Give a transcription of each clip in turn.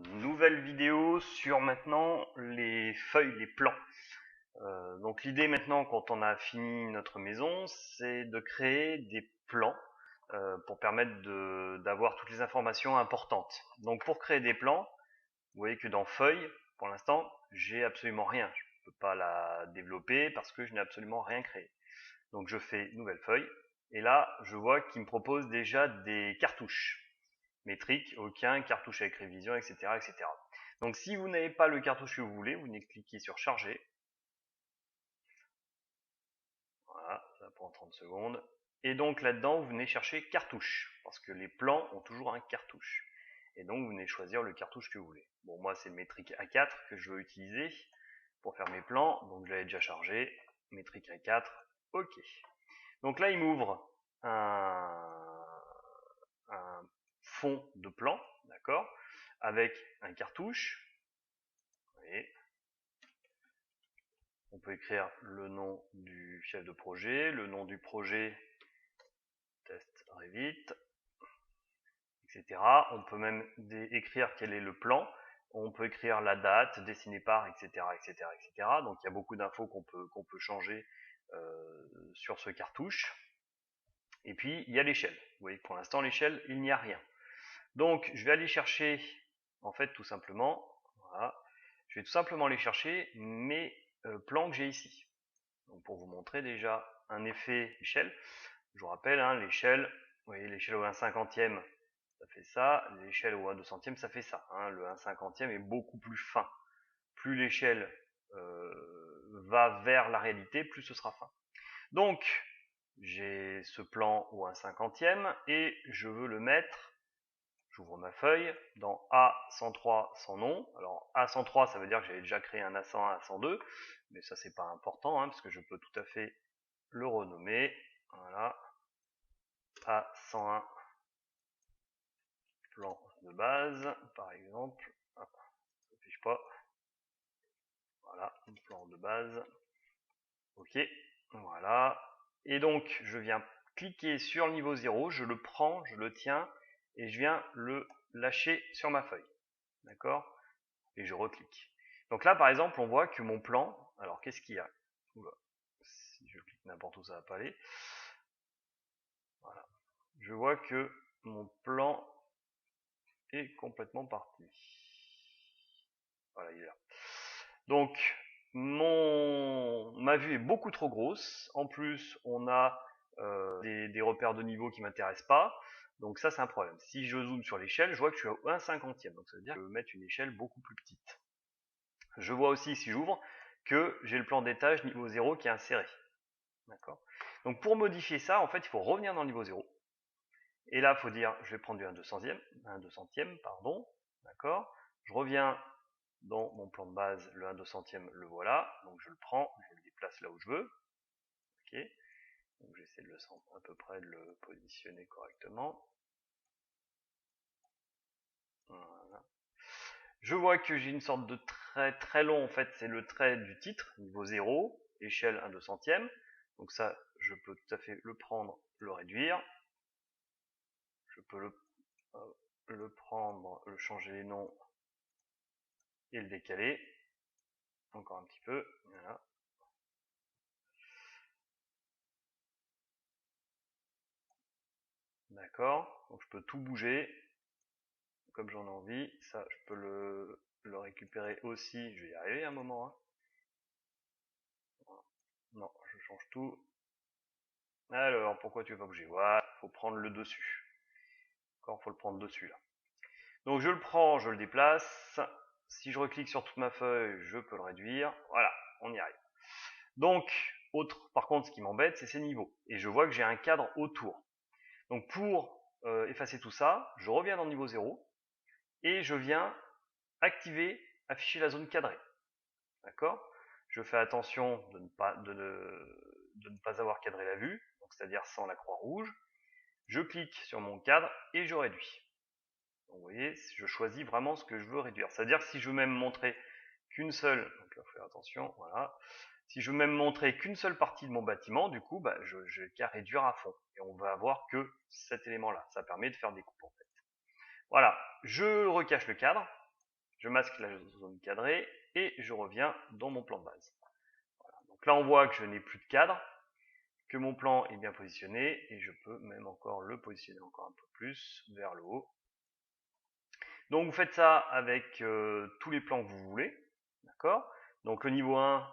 Nouvelle vidéo sur maintenant les feuilles, les plans. Donc l'idée maintenant, quand on a fini notre maison, c'est de créer des plans pour permettre d'avoir toutes les informations importantes. Donc pour créer des plans, vous voyez que dans feuilles, pour l'instant, j'ai absolument rien. Je ne peux pas la développer parce que je n'ai absolument rien créé. Donc je fais nouvelle feuille, et là je vois qu'il me propose déjà des cartouches métrique, aucun, cartouche avec révision, etc., etc. Donc si vous n'avez pas le cartouche que vous voulez, vous venez cliquer sur charger. Voilà, ça prend 30 secondes. Et donc là-dedans, vous venez chercher cartouche, parce que les plans ont toujours un cartouche. Et donc vous venez choisir le cartouche que vous voulez. Bon, moi c'est métrique A4 que je veux utiliser pour faire mes plans, donc je l'avais déjà chargé. Métrique A4, ok. Donc là il m'ouvre un fond de plan, d'accord, avec un cartouche. Vous voyez. On peut écrire le nom du chef de projet, le nom du projet, test Revit, etc. On peut même écrire quel est le plan. On peut écrire la date, dessiné par, etc., etc., etc. Donc il y a beaucoup d'infos qu'on peut changer sur ce cartouche. Et puis il y a l'échelle. Vous voyez que pour l'instant l'échelle, il n'y a rien. Donc je vais aller chercher, en fait tout simplement, voilà, je vais tout simplement aller chercher mes plans que j'ai ici. Donc pour vous montrer déjà un effet échelle, je vous rappelle, hein, l'échelle, vous voyez l'échelle au 1/50e, ça fait ça, l'échelle au 1/200e, ça fait ça. Hein, le 1/50e est beaucoup plus fin. Plus l'échelle va vers la réalité, plus ce sera fin. Donc, j'ai ce plan au 1/50e et je veux le mettre, j'ouvre ma feuille, dans A103 sans nom. Alors A103, ça veut dire que j'avais déjà créé un A101, A102, mais ça c'est pas important, hein, parce que je peux tout à fait le renommer. Voilà, A101 plan de base, par exemple. Ah, ça affiche pas. Voilà, plan de base. Ok, voilà. Et donc, je viens cliquer sur le niveau 0, je le prends, je le tiens, et je viens le lâcher sur ma feuille. D'accord? Et je reclique. Donc là, par exemple, on voit que mon plan, alors qu'est-ce qu'il y a? Oula, si je clique n'importe où, ça va pas aller. Voilà. Je vois que mon plan est complètement parti. Voilà, il est là. Donc, ma vue est beaucoup trop grosse. En plus, on a des repères de niveau qui ne m'intéressent pas. Donc ça, c'est un problème. Si je zoome sur l'échelle, je vois que je suis à 1/50e. Donc ça veut dire que je peux mettre une échelle beaucoup plus petite. Je vois aussi, si j'ouvre, que j'ai le plan d'étage niveau 0 qui est inséré. D'accord. Donc pour modifier ça, en fait, il faut revenir dans le niveau 0. Et là, il faut dire, je vais prendre du 1/200e, pardon. D'accord. Je reviens dans mon plan de base, le 1/200e, le voilà. Donc je le prends, je le déplace là où je veux. Ok. Donc j'essaie de le centrer à peu près, de le positionner correctement. Voilà. Je vois que j'ai une sorte de trait très long, en fait, c'est le trait du titre, niveau 0, échelle 1/200e. Donc ça, je peux tout à fait le prendre, le réduire. Je peux le prendre, le changer les noms et le décaler. Encore un petit peu, voilà. D'accord, donc je peux tout bouger comme j'en ai envie. Ça, je peux le récupérer aussi, je vais y arriver un moment. Hein. Non, je change tout. Alors, pourquoi tu veux pas bouger? Voilà, faut prendre le dessus. Encore, faut le prendre dessus là. Donc je le prends, je le déplace. Si je reclique sur toute ma feuille, je peux le réduire. Voilà, on y arrive. Donc, par contre, ce qui m'embête, c'est ces niveaux. Et je vois que j'ai un cadre autour. Donc pour effacer tout ça, je reviens dans le niveau 0 et je viens afficher la zone cadrée. D'accord? Je fais attention de ne pas avoir cadré la vue, c'est-à-dire sans la croix rouge. Je clique sur mon cadre et je réduis. Donc, vous voyez, je choisis vraiment ce que je veux réduire. C'est-à-dire que si je veux même montrer qu'une seule, donc là, faire attention, voilà. Si je veux même montrer qu'une seule partie de mon bâtiment, du coup, bah, je n'ai qu'à réduire à fond. Et on va avoir que cet élément-là. Ça permet de faire des coupes en fait. Voilà, je recache le cadre. je masque la zone cadrée et je reviens dans mon plan de base. Voilà. Donc là on voit que je n'ai plus de cadre, que mon plan est bien positionné et je peux même encore le positionner encore un peu plus vers le haut. Donc vous faites ça avec tous les plans que vous voulez, d'accord? Donc le niveau 1,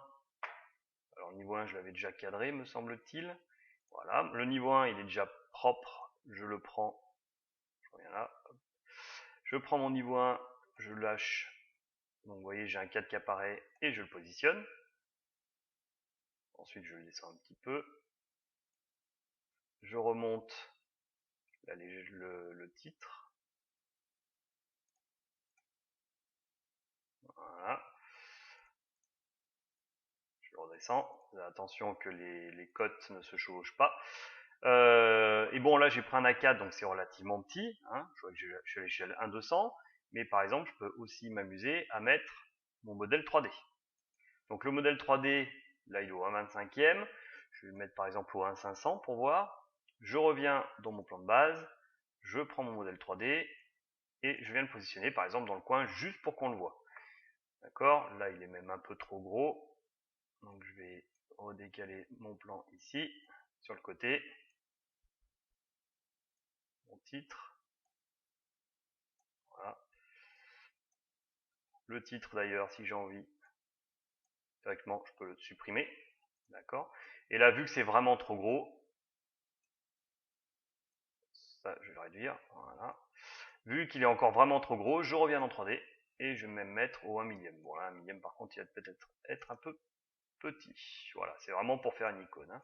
alors le niveau 1 je l'avais déjà cadré me semble-t-il. Voilà, le niveau 1 il est déjà propre, je le prends, je reviens là, je prends mon niveau 1, je lâche, donc vous voyez j'ai un cadre qui apparaît et je le positionne. Ensuite je le descends un petit peu, je remonte le titre, voilà, je le redescends, attention que les cotes ne se chevauchent pas. Et bon là j'ai pris un A4 donc c'est relativement petit, hein. Je vois que je suis à l'échelle 1/200, mais par exemple je peux aussi m'amuser à mettre mon modèle 3D. Donc le modèle 3D, là il est au 1/25e, je vais le mettre par exemple au 1/500 pour voir. Je reviens dans mon plan de base, je prends mon modèle 3D et je viens le positionner par exemple dans le coin juste pour qu'on le voit. D'accord, là il est même un peu trop gros, donc je vais redécaler mon plan ici, sur le côté, mon titre, voilà. Le titre d'ailleurs, si j'ai envie, directement, je peux le supprimer, d'accord. Et là, vu que c'est vraiment trop gros, ça, je vais le réduire, voilà. Vu qu'il est encore vraiment trop gros, je reviens dans 3D et je vais même mettre au 1 millième. Bon là, 1 millième par contre, il va peut-être être un peu petit. Voilà, c'est vraiment pour faire une icône, hein.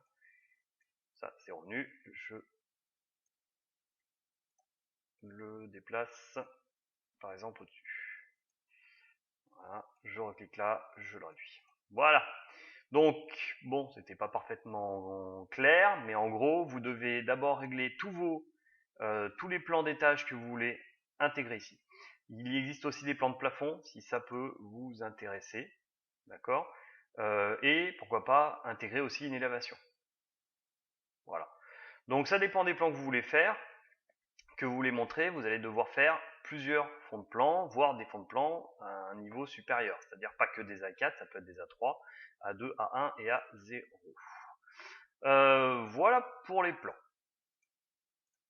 Ça, c'est revenu. Je le déplace, par exemple, au-dessus. Voilà, je reclique là, je le réduis. Voilà. Donc, bon, c'était pas parfaitement clair, mais en gros, vous devez d'abord régler tous les plans d'étage que vous voulez intégrer ici. Il existe aussi des plans de plafond, si ça peut vous intéresser, d'accord, et pourquoi pas intégrer aussi une élévation. Voilà. Donc ça dépend des plans que vous voulez faire, que vous voulez montrer, vous allez devoir faire plusieurs fonds de plan, voire des fonds de plan à un niveau supérieur, c'est-à-dire pas que des A4, ça peut être des A3, A2, A1 et A0. Voilà pour les plans.